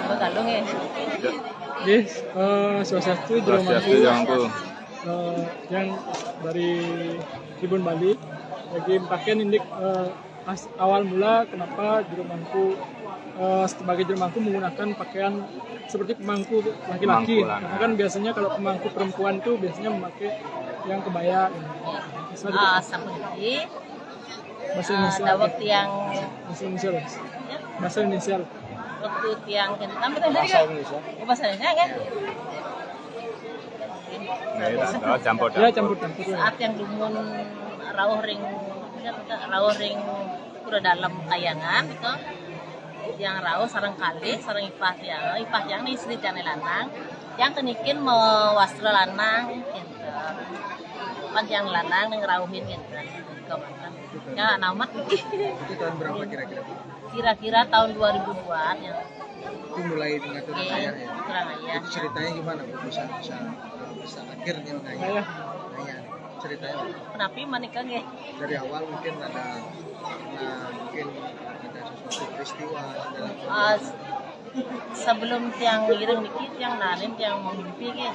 Galung ya. Yes, Swastiastu Swastiastu yang dari Tribun Bali. Jadi pakaian ini awal mula kenapa juru mangku sebagai juru mangku menggunakan pakaian seperti pemangku laki-laki. Karena kan biasanya kalau pemangku perempuan itu biasanya memakai yang kebaya. Seperti Bahasa Indonesia. ada waktu yang Bahasa Indonesia. Bahasa Indonesia. waktu yang kentam itu bahasa Indonesia. Bahasa Indonesia kan? Campur. Ya campur. Saat yang lumun rawuh ring kuda dalam kayangan itu yang rawuh sarang kali sarang ipah yang ini istri jane lanang yang kenikin mewastra lanang gitu. Pan yang lanang yang rawuhin gitu. Kemantan. Ya namat Itu tahun berapa kira-kira? kira-kira tahun 2002-an yang Itu mulai mengatur ayah ya. kurang ayah. Itu ceritanya gimana Bu? Bisa akhirnya ngayah. Ceritanya Kenapa menikah nggih? dari awal mungkin ada sesuatu peristiwa dalam Sebelum tiang ngiring dikit tiang nalim tiang mimpi ke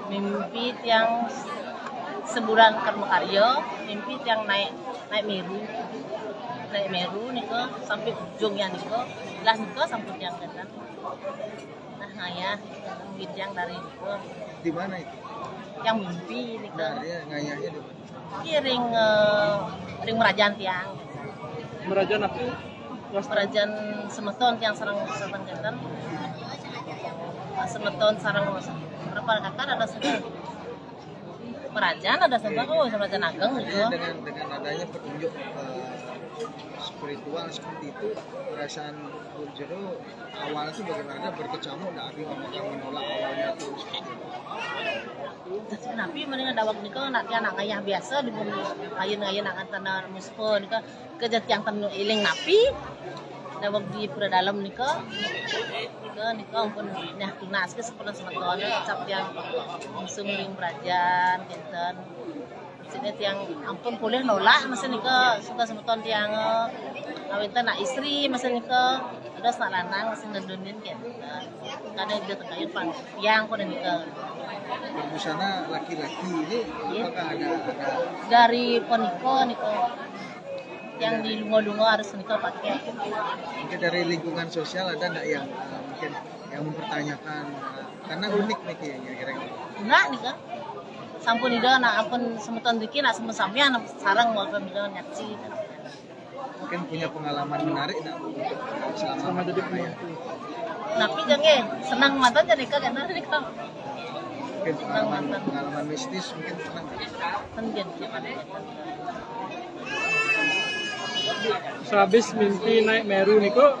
mimpi tiang sebulan karma karyo mimpi tiang naik meru niko sampai ujungnya niko lah niko sampai tiang ketan nah ya mungkin tiang dari niko di mana itu? yang mimpi niko Dari ngayahnya di mana? ring merajaan tiang Merajaan apa? merajaan semeton tiang sarang ketan semeton sarang berapa kakak ada sudah merajaan ada sebelah merajaan ageng gitu. Dengan adanya petunjuk spiritual seperti itu, perasaan Jero awalnya itu bagaimana berkecamuk dan Abi menolak awalnya itu seperti itu. Tapi mending ada waktu niko nak anak ayah biasa di ayun akan tanah muspo niko kerja tiang tanu iling napi ada waktu di pura dalam niko ampun nah tunas ke sepuluh semeton cap yang sumring berajan kinten sini tiang ampun boleh nolak masa niko suka semeton tiang awinten nak istri masa niko ada nak lanang masa ngedunin kinten kadang dia terkait pang yang pun niko Busana laki-laki ini apakah ada dari poniko niko yang di lungo-lungo harus niko pakai mungkin dari lingkungan sosial ada nggak yang mungkin yang mempertanyakan karena unik nih kira-kira enggak niko sampun ida nak ampun semeton dikit nak semen sampean sarang mau pemilihan nyaksi mungkin punya pengalaman menarik nggak selama Sama jadi ayah? tapi jangan senang mantan jadi karena niko Mungkin pengalaman mistis mungkin pernah nggak? pengen Sehabis mimpi naik Meru niko,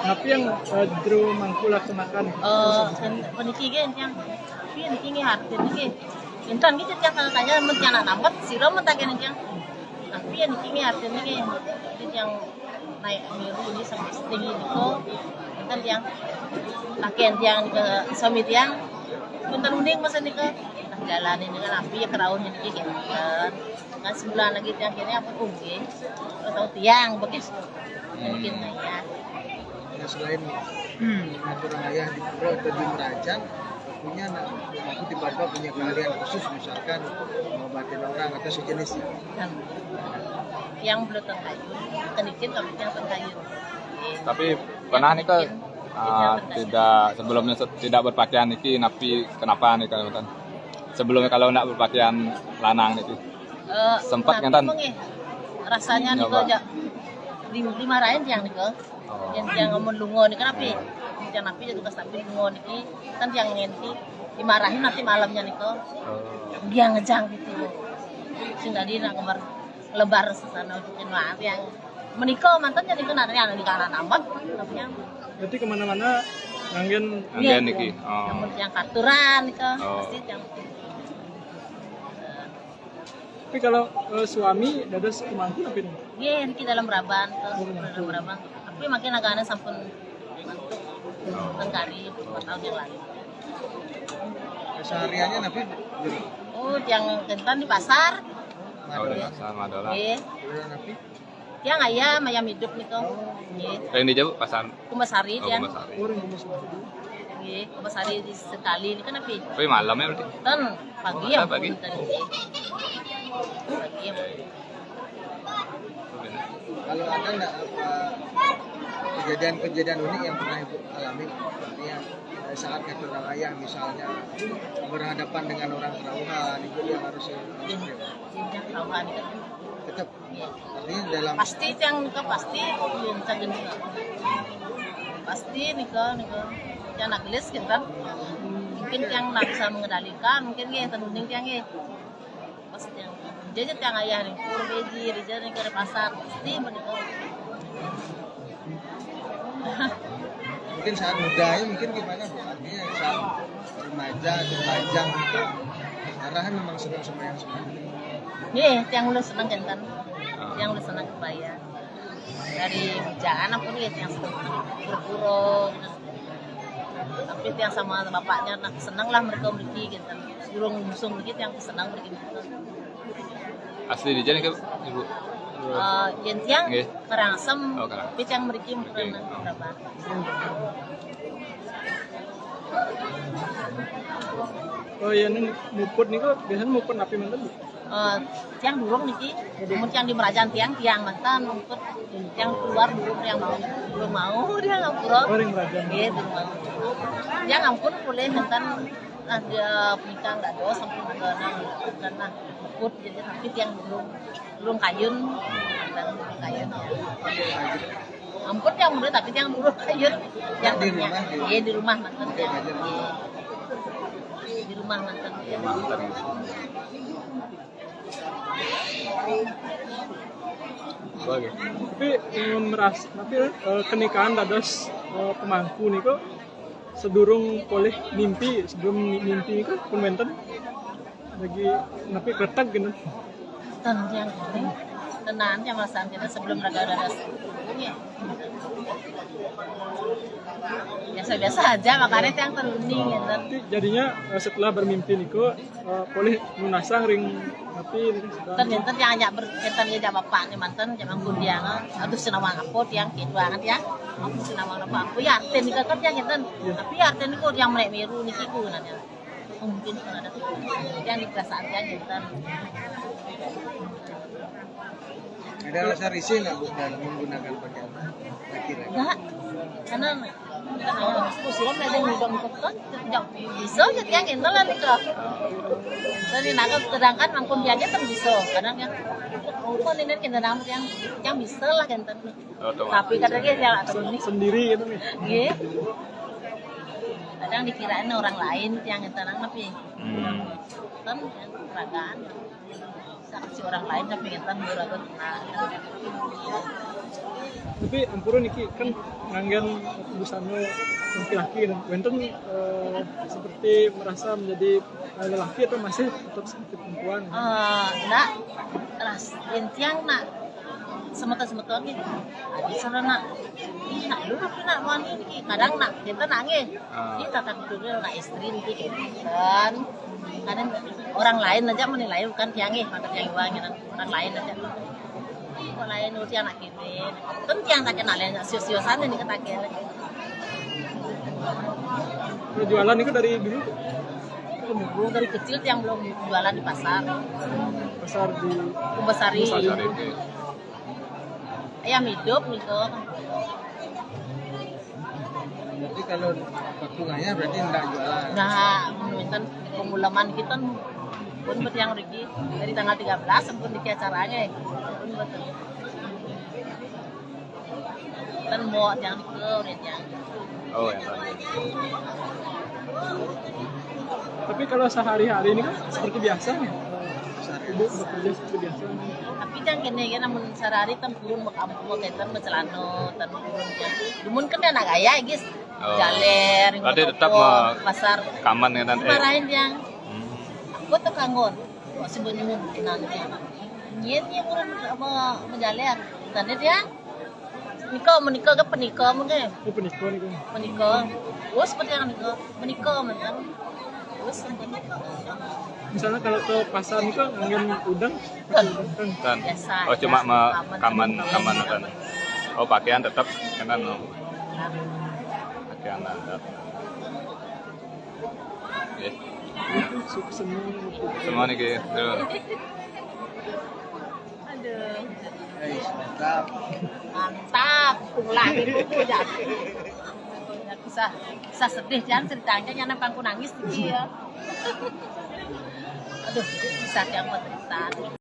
tapi yang jero mangku laksanakan. peniki gen yang tapi niki hati niki intan gitu yang tanya mentian nambat siro mentagen yang tapi yang niki hati niki yang naik Meru ini sampai setinggi niko intan yang pakaian yang ke suami tiang punten uning masa niko jalan ini kan api ya kerawuhnya niki kan sebulan lagi tiang kini apa ungge atau tiang begitu mungkin ya Nah, selain aturan ayah di pura atau di Merajan punya aku tiba-tiba punya keahlian khusus misalkan ngobatin orang atau sejenisnya kan yang belum terkayu kenikin tapi yang terkayu Tapi pernah nih ke tidak sebelumnya tidak berpakaian niki napi kenapa nih kan? Sebelumnya kalau nak berpakaian lanang niki. Sempat kan rasanya nih kok dimarahin yang nih kok yang ngomong lungo nih kenapa yang napi jadi tugas tapi lungo nih kan yang ngenti dimarahin nanti malamnya nih kok dia ngejang gitu sing tadi nak kembar lebar sana ujukin maaf yang menikah mantan jadi kena yang di kanan amat tapi yang Berarti kemana-mana nganggen niki. yang karturan nih kok pasti yang Tapi kalau suami dadas kemangku apa nih? iya Riki dalam Braban dalam Braban tapi makin agak aneh sampun mantuk tengkari 4 tahun yang lalu kesehariannya napi yang kentan di pasar Madola. iya udah napi Tiang ayam hidup nih kok. Nggih. Yang di Jawa pasar. Kumbasari Oh, tiang. Kumbasari. Orang gemes banget. Nggih, Kumbasari di sekali ini kan api. Tapi malam ya berarti. Dan pagi ya Pagi. Pagi ya. Kalau ada nggak apa kejadian-kejadian unik yang pernah ibu alami, artinya saat Catur Raya misalnya berhadapan dengan orang Terauhan, itu yang harus Yang kawan itu tetap ya. artinya dalam Pasti yang nikah pasti yang cagen nikah. Pasti nikah yang nak gelis kan. Mungkin yang nak bisa mengendalikan, mungkin ya tentunya yang ya. Pasti yang jadi yang ayah nih, kurbeji, rijal nih ke pasar, pasti menikah. mungkin saat mudanya mungkin gimana Bu? Artinya saat remaja atau lajang itu arahan memang senang sama yang seperti itu. Nih, yang lu senang kan? Yang lu senang kebaya. Dari bujaan apa nih yang senang pura-pura. Tapi yang sama bapaknya nak senang lah mereka beri gitu kan. Burung musung begitu yang senang beri gitu. Asli di Jawa Ibu. Yang Nggih. Karangasem, Oh, Karangasem. tapi yang beri pernah berapa? Oh iya, nih muput nih kok biasanya muput api mantan Bu? Tiang durung niki, umur tiang di Merajaan tiang mantan untuk yang keluar dulu yang mau belum mau dia ngapura. Orang merajang. Iya belum mau. Yang ampun boleh mantan ada penikah nggak ada sampai karena ikut jadi tapi tiang belum kayun mantan belum kayun. Ampun yang murid tapi tiang belum kayun yang Di punya. rumah, Iya di rumah mantan Oke, tiang. ngajar. Iya. Di rumah mantan tiang. Mantan. Oke. Tapi merasa tapi kenikahan dados pemangku nih kok sedurung boleh mimpi sebelum mimpi kok pun menten lagi tapi ketak gitu. Dan yang penting tenang yang merasakan kita sebelum rada-rada ya. Biasa-biasa aja makanya itu yang terunding gitu. Tapi jadinya setelah bermimpi nih kok boleh lunasang ring tapi Ternyata yang ajak berkaitan dia bapaknya mantan zaman kuliah aduh senawang apa yang keduangan ya aku senawang apa aku ya arten nikah kan yang gitu tapi arten itu yang melek miru nikiku nanya mungkin ada yang di perasaan dia gitu. Ada rasa risih nggak Bu dalam menggunakan pakaian laki-laki? Enggak, karena usulan ada yang udah ngikut jauh bisa jadi yang itu lah nikah. Jadi nak sedangkan mangkun dia aja kan bisa, kadang yang kok ini kita nampak yang bisa lah kan. Tapi kadang-kadang yang atau ini sendiri gitu nih. Iya. Kadang dikirain orang lain yang itu tapi kan yang peragaan saksi orang lain tapi kita muragan Tapi ampura niki kan nganggen busana laki-laki dan wenten seperti merasa menjadi lelaki atau masih tetap seperti perempuan. nak ras intiang nak semata-semata ni ada sana nak lu tapi nak mani ni kadang nak kita nangis kita tak dulu nak istri ni kan kadang orang lain aja menilai bukan tiang mata tiang uang orang lain aja orang lain udah anak kita kan tiang tak kenal yang sio-siosan ni kata kita Jualan itu dari dulu belum dari kecil tiang belum jualan di pasar di Kumbasari ayam hidup gitu. Berarti kalau patungannya berarti enggak jualan. Nah, menunjukkan pengulaman kita pun buat yang Riki dari tanggal 13 pun di acaranya pun betul. Kan mau yang di yang. Oh ya. Tapi kalau sehari-hari ini kan seperti biasa nih. Ibu bekerja seperti biasa. Tapi kan kene kan namun sehari kan turun mau kampung kaitan bercelana tan turun kan. Dumun kan anak gaya guys. Oh. Jaler, Berarti tetap pasar kaman kan marahin yang. Aku tuh kangon. Kok sebenarnya nanti. Nyetnya kurang apa menjaler. Tadi dia menikah ke penikah mungkin. Oh penikah nih kan. Menikah. Oh seperti yang menikah mantan. terus tentunya. Misalnya kalau ke pasar itu angin udang, Kan. Kan. Biasa, Oh cuma ya. kaman Aman. kan. Oh pakaian tetap kan Nah, pakaian adat. Oke. Semua nih gitu. Aduh. Mantap. Mantap, pulang itu ya. Bisa sedih jangan ceritanya nyana pangku nangis gitu ya. Aduh, bisa yang mau cerita.